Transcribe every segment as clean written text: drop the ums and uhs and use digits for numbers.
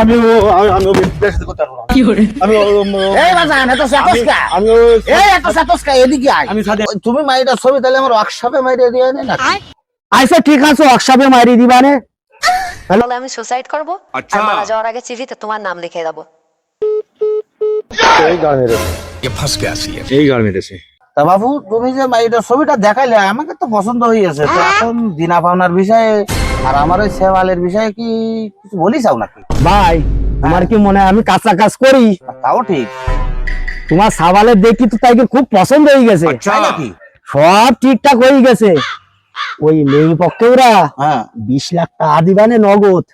আমি আমি বিয়ের সাথে করতে পারবো না। কি করে আমি এই বাজান এত সাতসকা আমি এই এত সাতসকা এদিকে আয় আমি সাথে তুমি মাইটা ছবি তাহলে আমার ওয়ার্কশপে মাইরে দিয়ে নে না আচ্ছা ঠিক আছে ওয়ার্কশপে মারি দিবানে। তাহলে আমি সুসাইড করব আর মারা যাওয়ার আগে সিভিতে তোমার নাম লিখে দেব। এই গাল মেরেছে, এই গাল মেরেছে। তা বাবু তুমি যে মাইটা ছবিটা দেখাইলে আমাকে তো পছন্দ হয়ে গেছে তো এখন দিনা পাওনার বিষয়ে আর আমার ওই সেওয়ালের বিষয়ে কি কিছু বলিস নাকি? ভাই তোমার কি মনে হয় আমি কাঁচা কাজ করি? তাও ঠিক তোমার সাবালের দেখি তো তাইকে খুব পছন্দ হয়ে গেছে, তাই নাকি? সব ঠিকঠাক হয়ে গেছে। ওই মেয়ে পক্ষে ওরা হ্যাঁ 20 লাখ টাকা দিবানে নগদ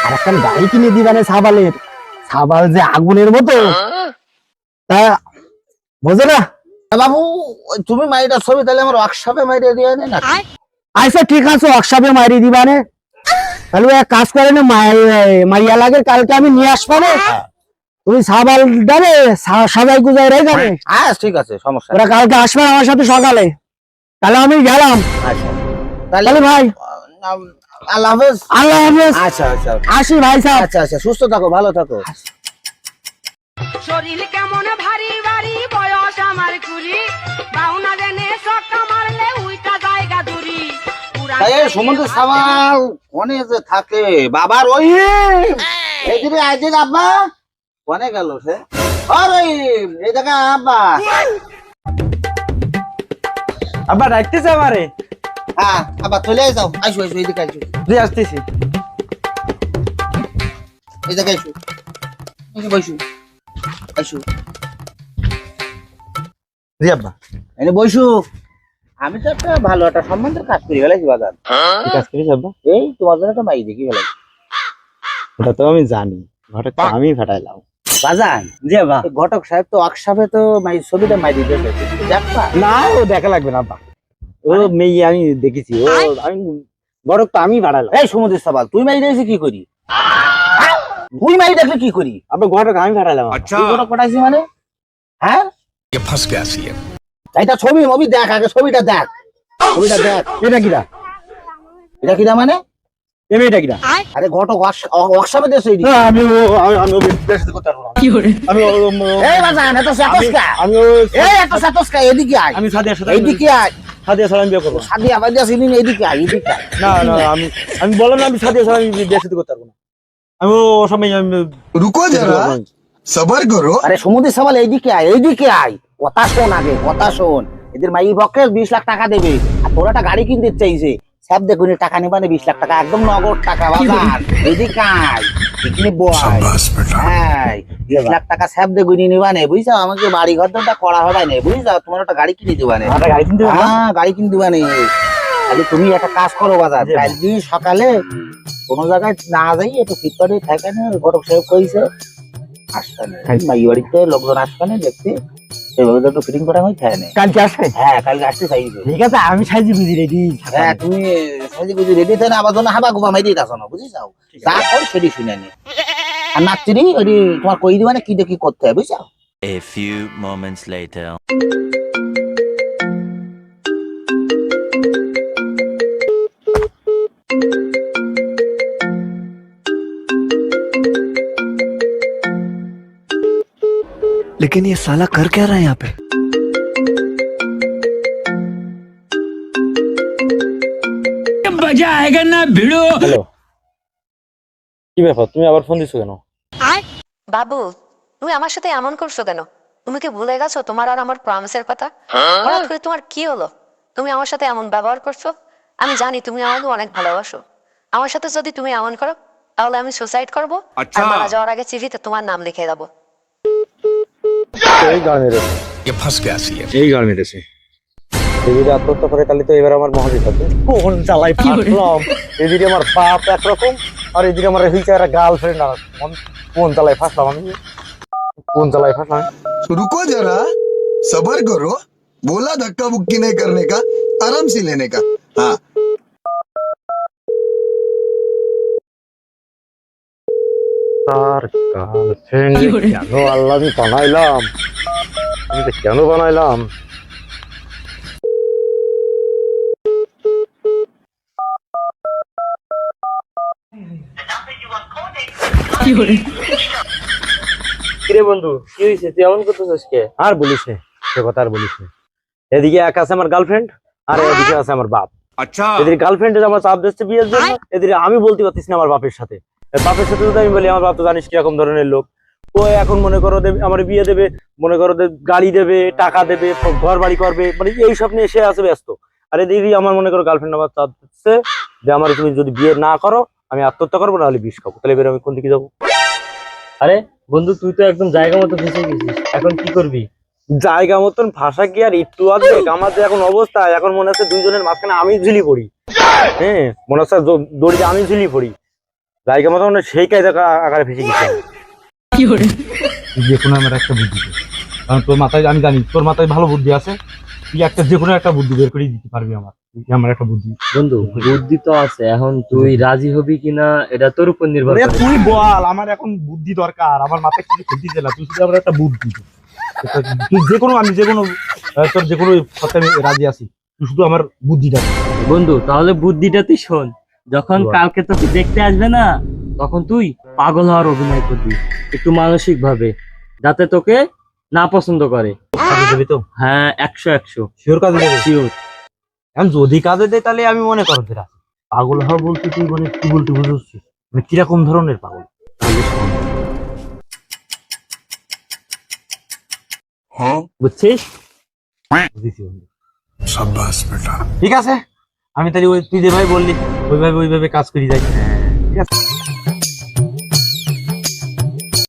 আর একটা গাড়ি কিনে দিবানে সাবালের। সাবাল যে আগুনের মতো তা বোঝো না। তা বাবু তুমি মাইটা ছবি তাহলে আমার ওয়ার্কশপে মাইরে দিয়ে নে না আচ্ছা ঠিক আছে ওয়ার্কশপে মারি দিবানে। তাহলে এক কাজ করে না মাইয়া লাগে কালকে আমি নিয়ে আসবো না। তুমি সাবাল ডালে সবাই গুজাই রে যাবে। হ্যাঁ ঠিক আছে সমস্যা ওরা কালকে আসবে আমার সাথে সকালে। তাহলে আমি গেলাম। আচ্ছা তাহলে ভাই আল্লাহ হাফেজ। আল্লাহ হাফেজ। আচ্ছা আচ্ছা আসি ভাই সাহেব। আচ্ছা আচ্ছা সুস্থ থাকো ভালো থাকো। শরীর কেমন ভারী ভারী বয়স আমার কুড়ি বাউনা দেনে সক্কা মারলে উইটা জায়গা দূরি তাই সমুদ্র সামাল কোনে যে থাকে বাবার ওই এইদিকে আইদিকে আব্বা কোনে গেল সে? আরে এই দেখা আব্বা। আব্বা ডাকতেছে আমারে। হ্যাঁ আব্বা চলে যাও আইসো আইসো এইদিকে আইসো জি আসতেছি। এই জায়গায় আইসো এই বসু আইসো জি আব্বা। এনে বসু আমি তো একটা ভালো একটা সম্বন্ধের কাজ করি ফেলাইছি বাজার। কি কাজ করিস আব্বা? এই তোমার জন্য একটা মাই দেখি ফেলাইছি ওটা তো আমি জানি, ঘটকটা আমি ফাটাইলাম। বাজান। জি আব্বা। এই ঘটক সাহেব তো ওয়ার্কশপে তো মাই ছবিটা মাই দিতে দেখবা না ও দেখা লাগবে না আব্বা, ও মেয়ে আমি দেখেছি, ও আমি ঘটকটা আমি ফাটাইলাম। এই সমুদ্র সাবাল তুই মাই দেখছি কি করি? তুই মাই দেখলে কি করি? আব্বা ঘটক আমি ফাটাইলাম। তুই ঘটক পাঠাইছি মানে? হ্যাঁ এইটা ছবি মবি দেখ আগে ছবিটা দেখ ছবিটা দেখ। এটা কিরা? এটা কিনা মানে? এই মেয়েটা কিরা? আরে ঘটক ওয়ার্কশপে দেশ এই আমি আমি বিয়ের সাথে করতে পারবো না। কি করে আমি এই বাজান এত সাতসকা আমি এই এত সাতসকা এদিকে আয় আমি সাদিয়ার সাথে এইদিকে আয় সাদিয়া সালাম বিয়ে করবো। সাদিয়া বাদিয়া চিনি এদিকে আয় এদিকে আয়। না না আমি আমি বললাম না আমি সাদিয়া সালাম বিয়ের সাথে করতে পারবো না। আমি ও সময় আমি रुको जरा सबर करो। আরে সমুদ্র সাবাল এইদিকে আয় কথা শোন আগে কথা শোন। এদের মাই পক্ষে 20 লাখ টাকা দেবে আর তোরা একটা গাড়ি কিনতে চাইছে সব দেখুন টাকা নিবানে 20 লাখ টাকা একদম নগদ টাকা বাজার এদিকে আয় এখানে বয় হ্যাঁ 20 লাখ টাকা সব দেখুন নিবানে বুঝছো আমাকে বাড়ি ঘর দরটা করা হবে না বুঝছো তোমার একটা গাড়ি কিনে দিবানে। একটা গাড়ি কিনতে হবে। হ্যাঁ গাড়ি কিনে দিবানে। তাহলে তুমি একটা কাজ করো বাজার কালকে সকালে কোনো জায়গায় না যাই একটু ফিটপাটে থাকে না ঘটক সাহেব কইছে আসবে মাই বাড়িতে লোকজন আসবে না দেখতে সেভাবে তো একটু ফিটিং করা হয় থাকে না। কালকে আসবে? হ্যাঁ কালকে আসতে চাইবে। ঠিক আছে আমি সাইজি বুঝি রেডি। হ্যাঁ তুমি সাইজি বুঝি রেডি থাকে না আবার জন্য হাবা গোবা মাই দিতে আসো না বুঝিস যা কর সেটি শুনে নি আর নাচছিনি ওই তোমার কই দিবা না কি দেখি করতে হবে বুঝছো। A few moments later. लेकिन ये साला कर क्या रहा है यहाँ पे? मजा आएगा ना भिड़ो। হ্যালো, কি ব্যাপার তুমি আবার ফোন দিছো কেন? বাবু তুমি আমার সাথে এমন করছো কেন? তুমি কি ভুলে গেছো তোমার আর আমার প্রমিসের কথা? হঠাৎ করে তোমার কি হলো? তুমি আমার সাথে এমন ব্যবহার করছো। আমি জানি তুমি আমাকে অনেক ভালোবাসো। আমার সাথে যদি তুমি এমন করো তাহলে আমি সুসাইড করব আর মারা যাওয়ার আগে সিভিতে তোমার নাম লিখে দেব। এই গাল মেরেছে, এই গাল মেরেছে। এদিকে আত্মহত্যা করে তাহলে তো এবার আমার মহাবিপদ হবে। কোন জ্বালায় ফাটলাম, এদিকে আমার বাপ একরকম আর এদিকে আমার হইছে একটা গার্লফ্রেন্ড আর কোন জ্বালায় ফাটলাম আমি, কোন জ্বালায় ফাটলাম। रुको जरा सबर करो। बोला धक्का बुक्की नहीं करने का, आराम से लेने का। हाँ আর গার্লফ্রেন্ড কেন আল্লাহ আমি বানাইলাম, আমি তো কেন বানাইলাম। কিরে বন্ধু, কি হয়েছে? তুই এমন করতেছিস কে? আর বলিস নে, সে কথা আর বলিস নে। এদিকে এক আছে আমার গার্লফ্রেন্ড, আর এদিকে আছে আমার বাপ। এদিকে গার্লফ্রেন্ড আমার চাপ দিচ্ছে বিয়ের জন্য, এদিকে আমি বলতে পারতিস না আমার বাপের সাথে। বাপের সাথে যদি আমি বলি, আমার বাপ তো জানিস কিরকম ধরনের লোক। ও এখন মনে করো আমার বিয়ে দেবে, মনে করো গাড়ি দেবে, টাকা দেবে, ঘর বাড়ি করবে, মানে এইসব নিয়ে সে আছে ব্যস্ত। আর এদিকে আমার মনে করো গার্লফ্রেন্ড আমার চাপ দিচ্ছে যে আমার তুমি যদি বিয়ে না করো আমি আত্মহত্যা করবো, নাহলে বিষ খাবো। তাহলে এবার আমি কোন দিকে যাবো? আরে বন্ধু, তুই তো একদম জায়গা মতো ফেসে গেছিস, এখন কি করবি? জায়গা মতন ভাষা কি আর একটু অর্ধেক? আমার যে এখন অবস্থা, এখন মনে হচ্ছে দুইজনের মাঝখানে আমি ঝুলি পড়ি। হ্যাঁ, মনে হচ্ছে দড়িতে আমি ঝুলি পড়ি। জায়গা মতন সেই কায়দা আকারে ফেসে গেছে। যে কোনো আমার একটা বুদ্ধি দে। কারণ তোর মাথায়, আমি জানি তোর মাথায় ভালো বুদ্ধি আছে, তুই একটা যে কোনো একটা বুদ্ধি বের করে দিতে পারবি আমার। আমার একটা বুদ্ধি। বন্ধু, বুদ্ধি তো আছে, এখন তুই রাজি হবি কিনা এটা তোর উপর নির্ভর করে। তুই বল, আমার এখন বুদ্ধি দরকার, আমার মাথায় কিছু খেলতেছে না, তুই শুধু আমার একটা বুদ্ধি দে। তুই যে কোনো, আমি যে কোনো, তোর যে কোনো কথা আমি রাজি আছি, তুই শুধু আমার বুদ্ধিটা দে। বন্ধু, তাহলে বুদ্ধিটা তুই শোন। যখন কালকে তোকে দেখতে আসবে না, তখন তুই পাগল হওয়ার অভিনয় করবি একটু মানসিক ভাবে, যাতে তোকে না পছন্দ করে। কাজে দেবে তো? হ্যাঁ, 100 শিওর কাজে দেবে? শিওর। এখন যদি কাজে দেয় তাহলে আমি মনে করো যে পাগল হওয়া বলতে তুই মানে কি বলতে বুঝছিস, মানে কিরকম ধরনের পাগল? তাহলে শোন। বুঝছিস? বুঝেছি বন্ধু। সাব্বাস বেটা। ঠিক আছে, আমি তাহলে ওই তুই যেভাবে বললি ওইভাবে কাজ করি যাই। ঠিক আছে।